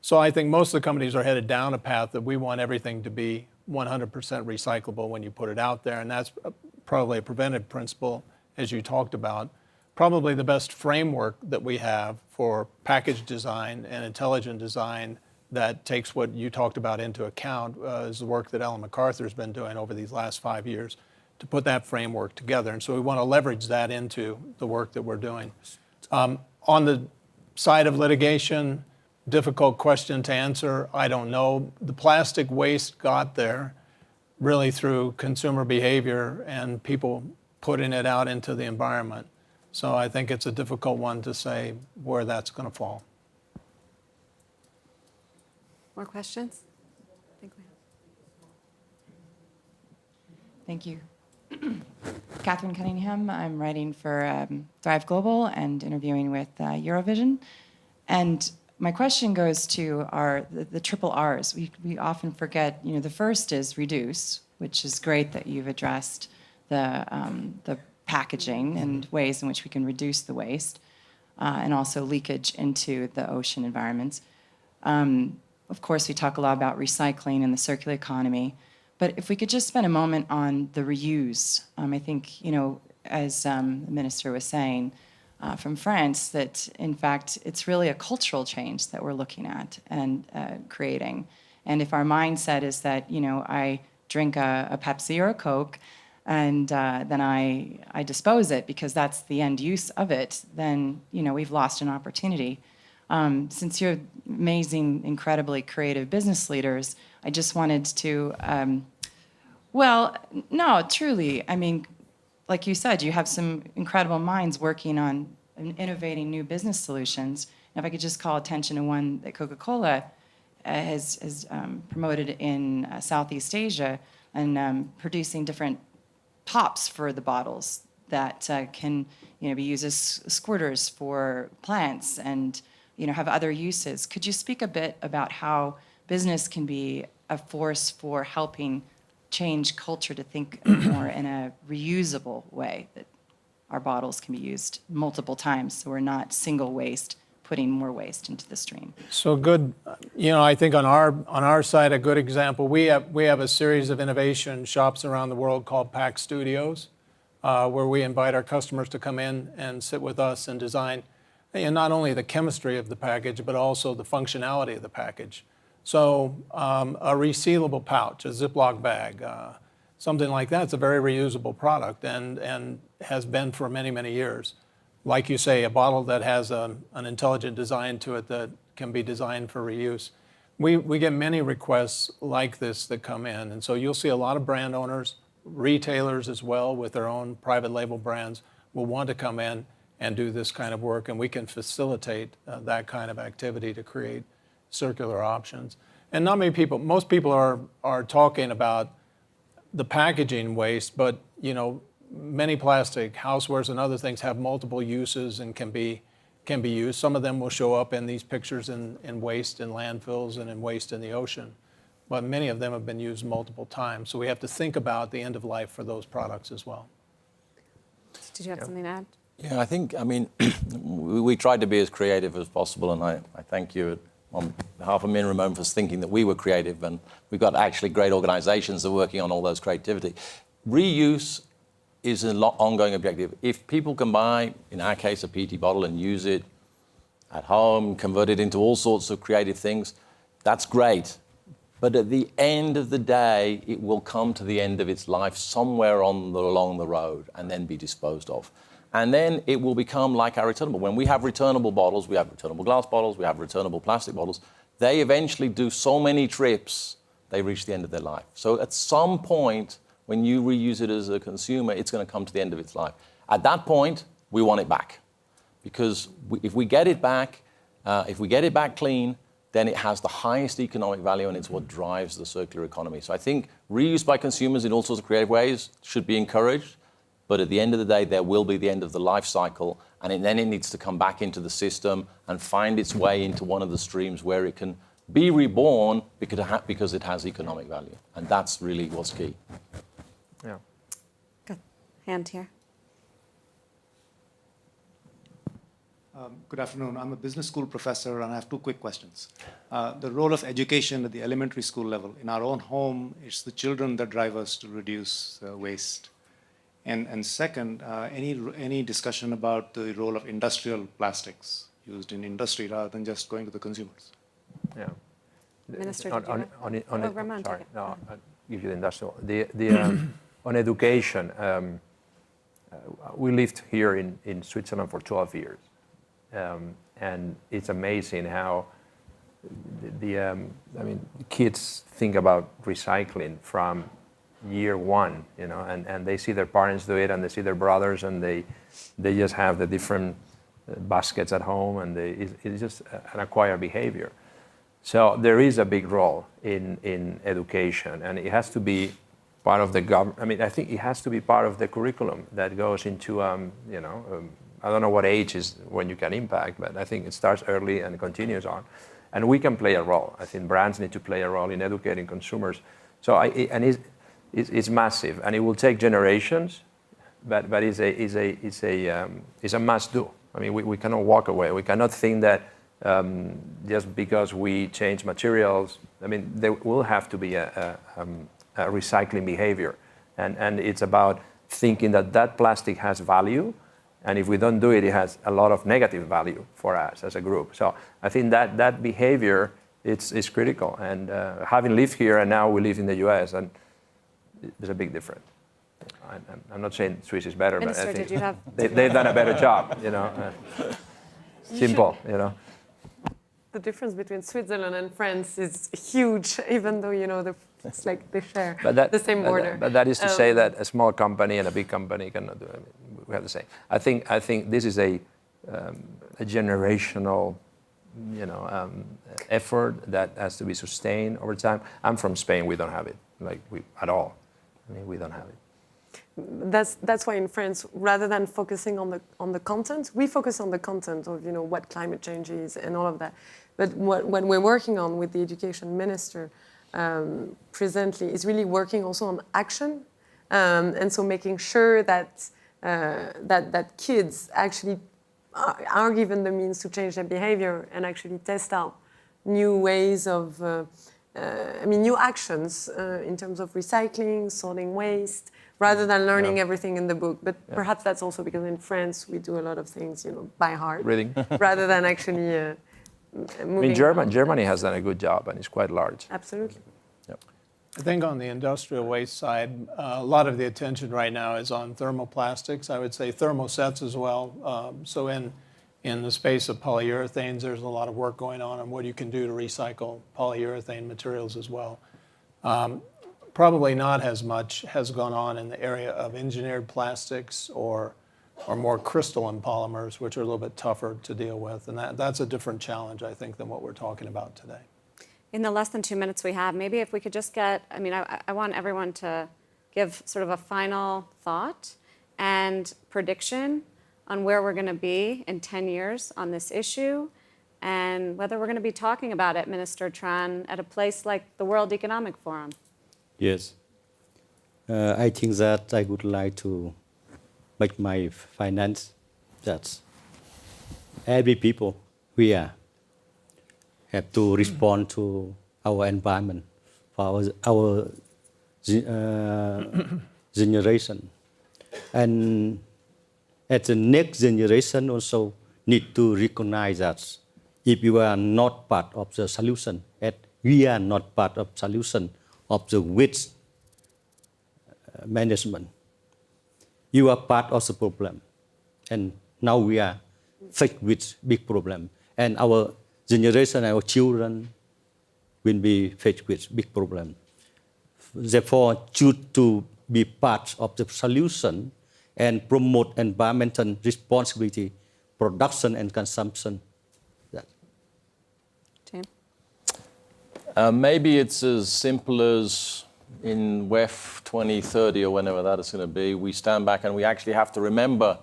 So I think most of the companies are headed down a path that we want everything to be 100% recyclable when you put it out there. And that's probably a preventive principle, as you talked about. Probably the best framework that we have for package design and intelligent design that takes what you talked about into account is the work that Ellen MacArthur's been doing over these last 5 years to put that framework together. And so we want to leverage that into the work that we're doing. On the side of litigation, difficult question to answer. I don't know. The plastic waste got there really through consumer behavior and people putting it out into the environment. So I think it's a difficult one to say where that's going to fall.
More questions?
Thank you. Catherine Cunningham. I'm writing for Thrive Global and interviewing with Eurovision. And my question goes to the triple R's. We often forget, the first is reduce, which is great that you've addressed the packaging and ways in which we can reduce the waste, and also leakage into the ocean environments. Of course, we talk a lot about recycling and the circular economy. But if we could just spend a moment on the reuse, I think, as the minister was saying from France, that in fact it's really a cultural change that we're looking at and creating. And if our mindset is that, I drink a Pepsi or a Coke and then I dispose it because that's the end use of it, then, we've lost an opportunity. Since you're amazing, incredibly creative business leaders, I just wanted to, no, truly. I mean, like you said, you have some incredible minds working on innovating new business solutions. And if I could just call attention to one that Coca-Cola has promoted in Southeast Asia and producing different tops for the bottles that can, be used as squirters for plants and, have other uses. Could you speak a bit about how business can be a force for helping change culture to think more in a reusable way, that our bottles can be used multiple times so we're not single waste, putting more waste into the stream?
So good, I think on our side, a good example, we have a series of innovation shops around the world called Pack Studios, where we invite our customers to come in and sit with us and design not only the chemistry of the package, but also the functionality of the package. So a resealable pouch, a Ziploc bag, something like that, it's a very reusable product and has been for many, many years. Like you say, a bottle that has an intelligent design to it that can be designed for reuse. We get many requests like this that come in, and so you'll see a lot of brand owners, retailers as well with their own private label brands will want to come in and do this kind of work, and we can facilitate that kind of activity to create circular options. And not many people, most people are talking about the packaging waste, but many plastic housewares and other things have multiple uses and can be used. Some of them will show up in these pictures in waste in landfills and in waste in the ocean, but many of them have been used multiple times. So we have to think about the end of life for those products as well.
Did you have something to add?
Yeah, we tried to be as creative as possible, and I thank you on behalf of me and Ramon for thinking that we were creative, and we've got actually great organizations that are working on all those creativity. Reuse is an ongoing objective. If people can buy, in our case, a PET bottle and use it at home, convert it into all sorts of creative things, that's great. But at the end of the day, it will come to the end of its life somewhere along the road and then be disposed of. And then it will become like our returnable. When we have returnable bottles, we have returnable glass bottles, we have returnable plastic bottles, they eventually do so many trips, they reach the end of their life. So at some point, when you reuse it as a consumer, it's going to come to the end of its life. At that point, we want it back. Because if we get it back clean, then it has the highest economic value and it's what drives the circular economy. So I think reuse by consumers in all sorts of creative ways should be encouraged. But at the end of the day, there will be the end of the life cycle, and then it needs to come back into the system and find its way into one of the streams where it can be reborn because it has economic value. And that's really what's key.
Yeah.
Good. Hand here.
Good afternoon. I'm a business school professor, and I have two quick questions. The role of education at the elementary school level. In our own home, it's the children that drive us to reduce waste. And second, any discussion about the role of industrial plastics used in industry rather than just going to the consumers?
Yeah.
Minister,
Ramon, sorry, no, I'll give you the industrial. On education, we lived here in Switzerland for 12 years. And it's amazing how kids think about recycling from year one, and they see their parents do it, and they see their brothers, and they just have the different baskets at home, and it's just an acquired behavior. So there is a big role in education, and it has to be part of the I mean, I think it has to be part of the curriculum that goes into, I don't know what age is when you can impact, but I think it starts early and continues on. And we can play a role. I think brands need to play a role in educating consumers. So it's massive, and it will take generations, but it's a must do. I mean, we cannot walk away. We cannot think that just because we change materials, I mean, there will have to be a recycling behavior. And it's about thinking that plastic has value, and if we don't do it, it has a lot of negative value for us as a group. So I think that behavior is critical. And having lived here and now we live in the US, and there's a big difference. I'm not saying Swiss is better,
Minister,
but I think
did you have
they've done a better job, Simple,
The difference between Switzerland and France is huge, even though, it's like they share the same border.
But that is to say that a small company and a big company cannot do it. I mean, we have the same. I think this is a generational, effort that has to be sustained over time. I'm from Spain. We don't have it at all. I mean, we don't have it.
That's why in France, rather than focusing on the content, we focus on the content of what climate change is and all of that. But what we're working on with the education minister presently is really working also on action, and so making sure that kids actually are given the means to change their behavior and actually test out new ways of, new actions in terms of recycling, sorting waste, rather than learning everything in the book. But perhaps that's also because in France we do a lot of things, by heart,
Reading.
rather than actually moving.
I mean, Germany has done a good job, and it's quite large.
Absolutely.
I think on the industrial waste side, a lot of the attention right now is on thermoplastics. I would say thermosets as well. So in the space of polyurethanes, there's a lot of work going on what you can do to recycle polyurethane materials as well. Probably not as much has gone on in the area of engineered plastics or more crystalline polymers, which are a little bit tougher to deal with. And that's a different challenge, I think, than what we're talking about today.
In the less than 2 minutes we have, maybe if we could just get, I want everyone to give sort of a final thought and prediction on where we're going to be in 10 years on this issue and whether we're going to be talking about it, Minister Tran, at a place like the World Economic Forum.
Yes. I think that I would like to make my finance that every people here have to respond to our environment, for our generation. And at the next generation also need to recognize that if you are not part of the solution, and we are not part of solution of the waste management, you are part of the problem. And now we are faced with big problem. And our generation, our children will be faced with big problem. Therefore, choose to be part of the solution and promote environmental responsibility, production and consumption.
Tim?
Maybe it's as simple as in WEF 2030 or whenever that is going to be, we stand back and we actually have to remember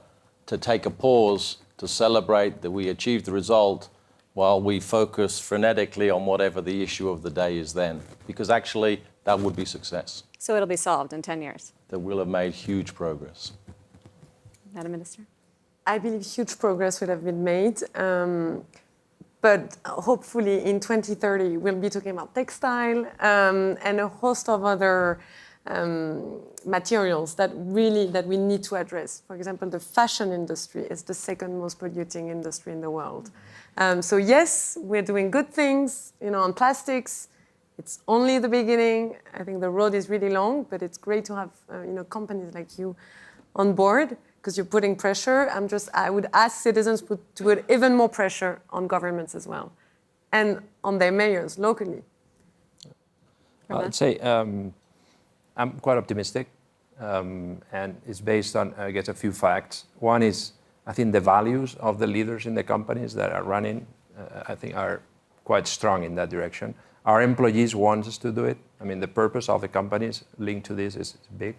to take a pause to celebrate that we achieved the result while we focus frenetically on whatever the issue of the day is then. Because actually, that would be success.
So it'll be solved in 10 years.
That we'll have made huge progress.
Madam Minister?
I believe huge progress would have been made. But hopefully in 2030, we'll be talking about textile and a host of other materials that we need to address. For example, the fashion industry is the second most polluting industry in the world. So yes, we're doing good things, on plastics. It's only the beginning. I think the road is really long, but it's great to have companies like you on board because you're putting pressure. I would ask citizens to put even more pressure on governments as well, and on their mayors locally.
I'd say I'm quite optimistic, and it's based on, I guess, a few facts. One is, I think the values of the leaders in the companies that are running, I think, are quite strong in that direction. Our employees want us to do it. I mean, the purpose of the companies linked to this is big.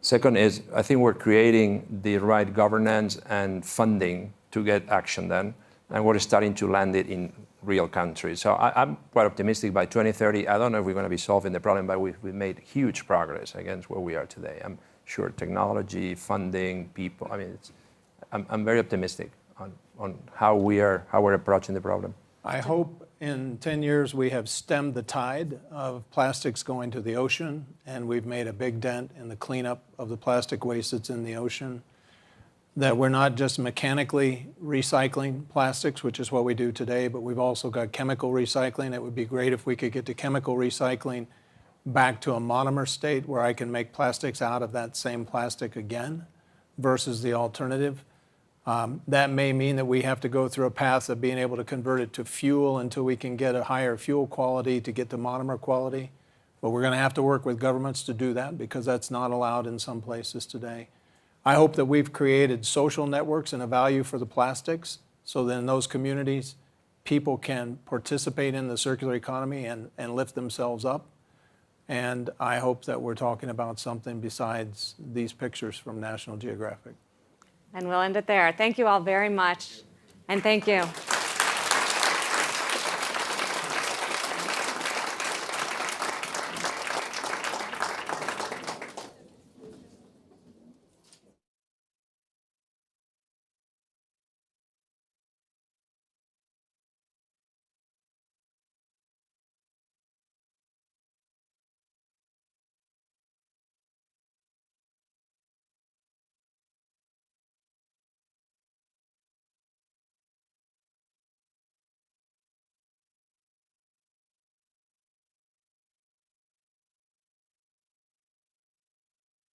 Second is, I think we're creating the right governance and funding to get action done, and we're starting to land it in real countries. So I'm quite optimistic by 2030. I don't know if we're going to be solving the problem, but we've made huge progress against where we are today. I'm sure technology, funding, people. I mean, I'm very optimistic on how we're approaching the problem.
I hope in 10 years we have stemmed the tide of plastics going to the ocean, and we've made a big dent in the cleanup of the plastic waste that's in the ocean. That we're not just mechanically recycling plastics, which is what we do today, but we've also got chemical recycling. It would be great if we could get to chemical recycling back to a monomer state where I can make plastics out of that same plastic again versus the alternative. That may mean that we have to go through a path of being able to convert it to fuel until we can get a higher fuel quality to get to monomer quality. But we're going to have to work with governments to do that because that's not allowed in some places today. I hope that we've created social networks and a value for the plastics so that in those communities, people can participate in the circular economy and lift themselves up. And I hope that we're talking about something besides these pictures from National Geographic.
And we'll end it there. Thank you all very much. And thank you.